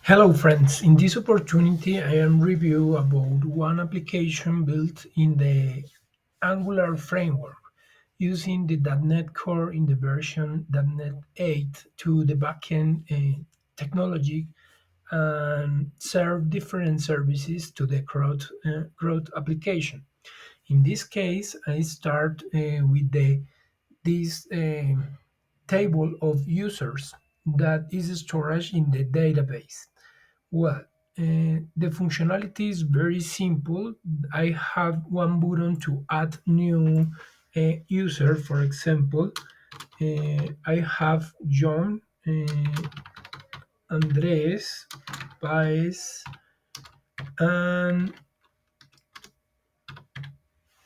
Hello friends, in this opportunity I am review about one application built in the Angular framework using the .NET Core in the version .NET 8 to the backend technology and serve different services to the CRUD application. In this case, I start with this table of users that is stored in the database. Well, the functionality is very simple. I have one button to add new user. For example, I have John, Andres, Paez, and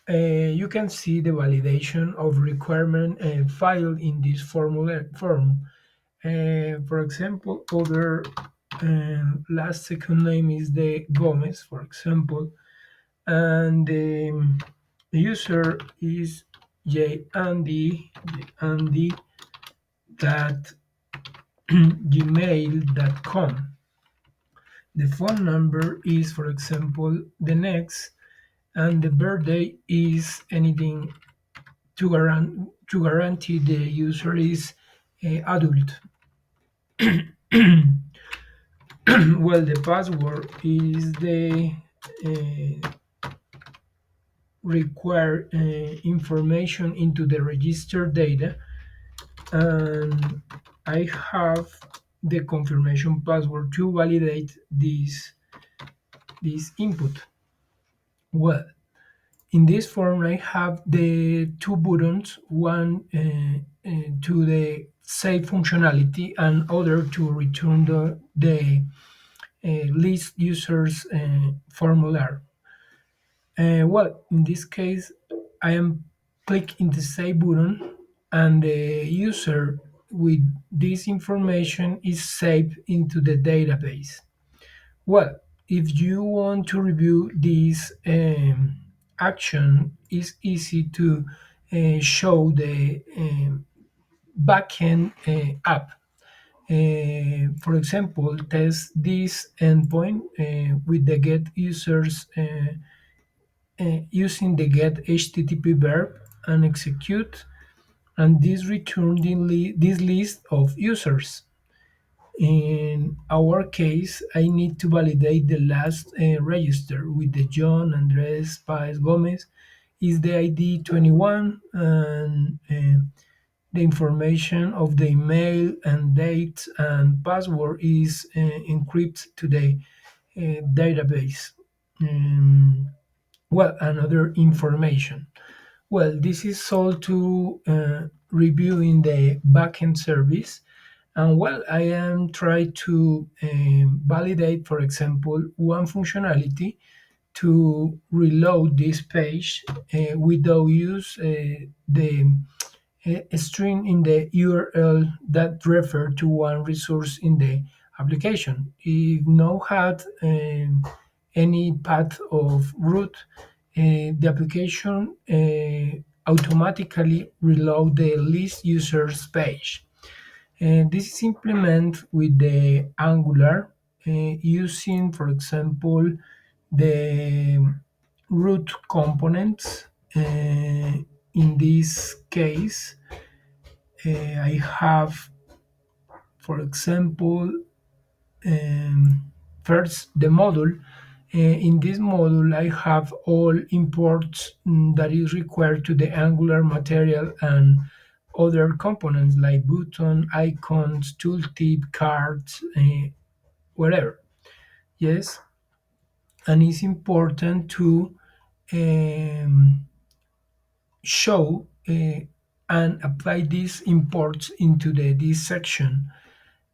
you can see the validation of requirement file in this formula form. For example, other last second name is the Gomez, for example, and the user is Andy at gmail.com. The phone number is, for example, the next, and the birthday is anything to guarantee the user is adult. Well, the password is the require information into the register data, and I have the confirmation password to validate this input. Well, in this form, I have the two buttons, one to the save functionality and other to return the list users formula. Well, in this case, I am clicking the save button and the user with this information is saved into the database. Well, if you want to review this action, it's easy to show the backend app. For example, test this endpoint with the get users using the get HTTP verb and execute, and this returns this list of users. In our case, I need to validate the last register with the John Andres Paez Gomez is the ID 21 and the information of the email and date and password is encrypted to the database. Um, well, another information. Well, this is all to reviewing the backend service. And well, I am trying to validate, for example, one functionality to reload this page without use the string in the URL that refer to one resource in the application. If no had any path of root, the application automatically reload the list users page. This is implemented with the Angular using, for example, the root components. In this case, I have, for example, first the module. In this module, I have all imports that is required to the Angular material and other components like button, icons, tooltip, cards, whatever. Yes, and it's important to um, show and apply these imports into this section.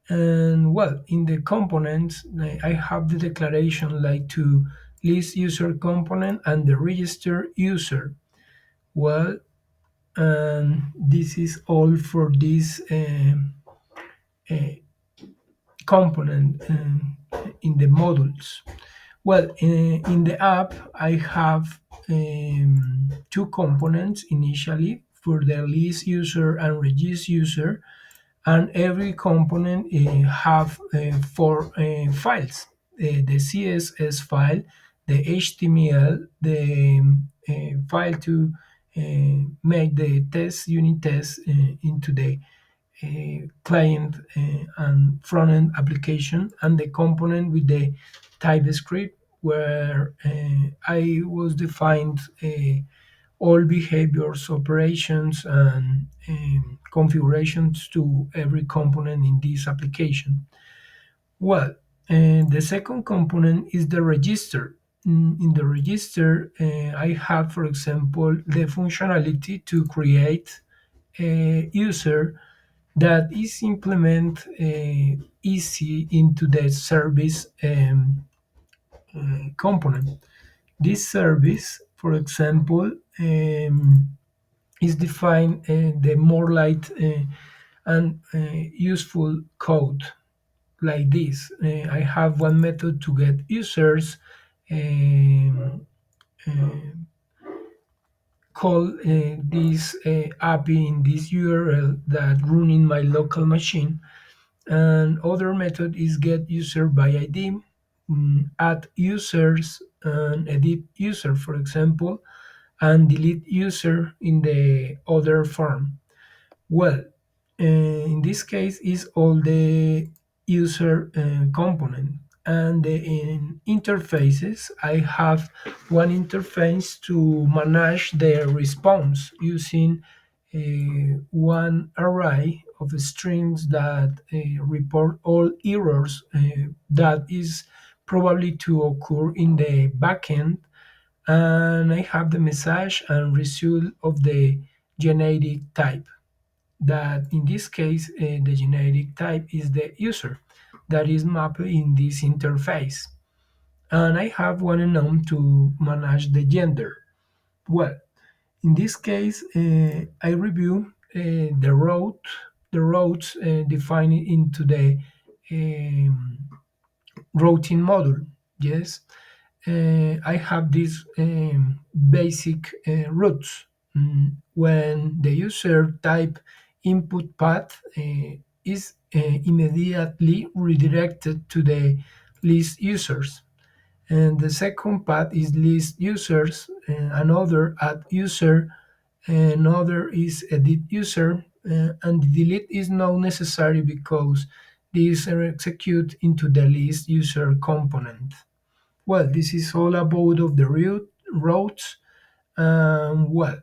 And well, in the components, I have the declaration like to list user component and the register user. Well, and this is all for this uh, component in the modules. Well, in the app, I have two components initially for the list user and register user, and every component have four files: the CSS file, the HTML, the file to make the test unit test into the client and front end application, and the component with the TypeScript where I was defined all behaviors, operations, and configurations to every component in this application. Well, the second component is the register. In the register, I have, for example, the functionality to create a user that is implement easy into the service component. This service, for example, is defined the more light and useful code like this. I have one method to get users, um, call this API in this URL that run in my local machine. And other method is get user by ID, add users and edit user, for example, and delete user in the other form. Well, in this case is all the user component, and the in interfaces I have one interface to manage the response using one array of strings that report all errors that is probably to occur in the backend, and I have the message and result of the genetic type, that in this case the genetic type is the user that is mapped in this interface, and I have one enum to manage the gender. Well, in this case I review the routes defined into the um, routing module. Yes, I have these basic routes. When the user type input path is immediately redirected to the list users. And the second path is list users, another add user, another is edit user, and the delete is not necessary because these are execute into the list user component. Well, this is all about of the routes. Well,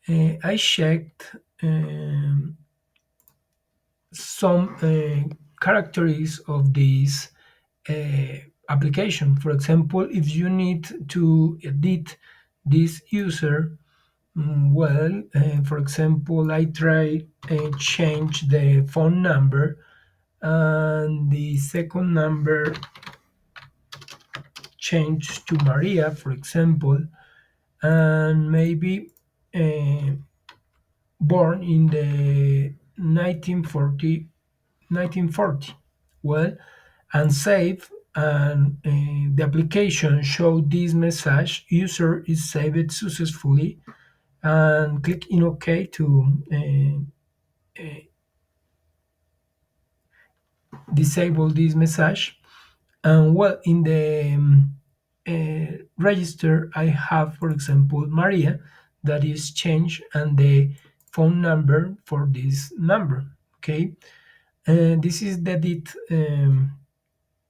I checked some characteristics of this uh, application. For example, if you need to edit this user, well, for example, I try change the phone number and the second number change to Maria, for example, and maybe uh, born in the 1940. Well, and save, and the application show this message: user is saved successfully, and click in OK to disable this message. And well, in the register, I have, for example, Maria, that is changed, and the phone number for this number. Okay, and this is the DIT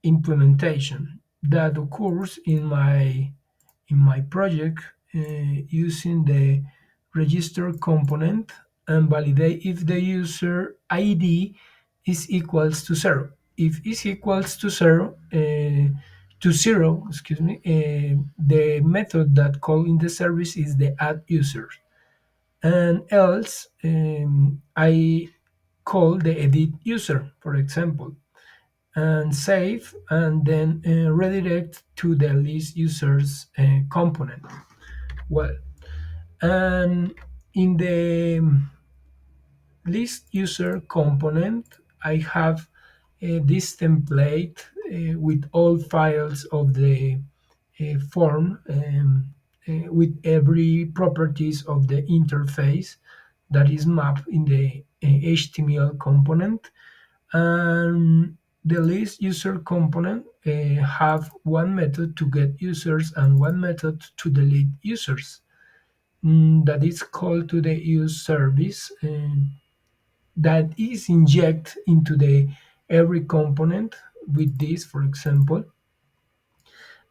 implementation that occurs in my project using the register component and validate if the user ID is equals to zero. If is equals to zero, excuse me, the method that call in the service is the add user, and else I call the edit user, for example, and save, and then redirect to the list users component. Well, and in the list user component, I have this template with all files of the form with every properties of the interface that is mapped in the HTML component, and the list user component have one method to get users and one method to delete users. That is called to the use service, that is inject into the every component with this, for example.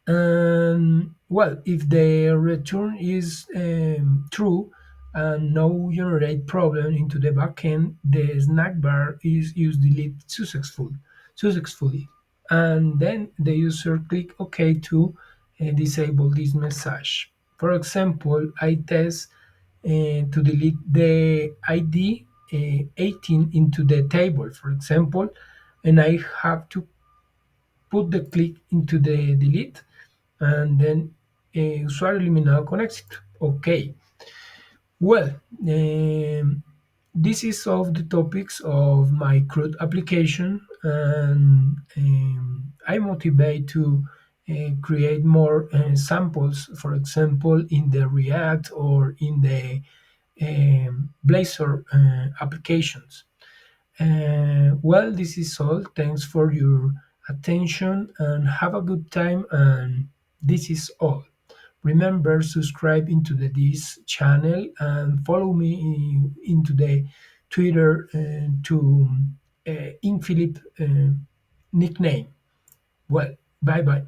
And well, if the return is true and no generate problem into the backend, the snack bar is used delete successfully, and then the user click OK to disable this message. For example, I test to delete the ID 18 into the table, for example, and I have to put the click into the delete, and then usuario eliminado con éxito. Okay. Well, this is all the topics of my CRUD application, and I motivate to create more samples, for example, in the React or in the Blazor applications. Well, this is all. Thanks for your attention and have a good time. And this is all. Remember, subscribe into this channel and follow me into the Twitter to Inphilip nickname. Well, bye bye.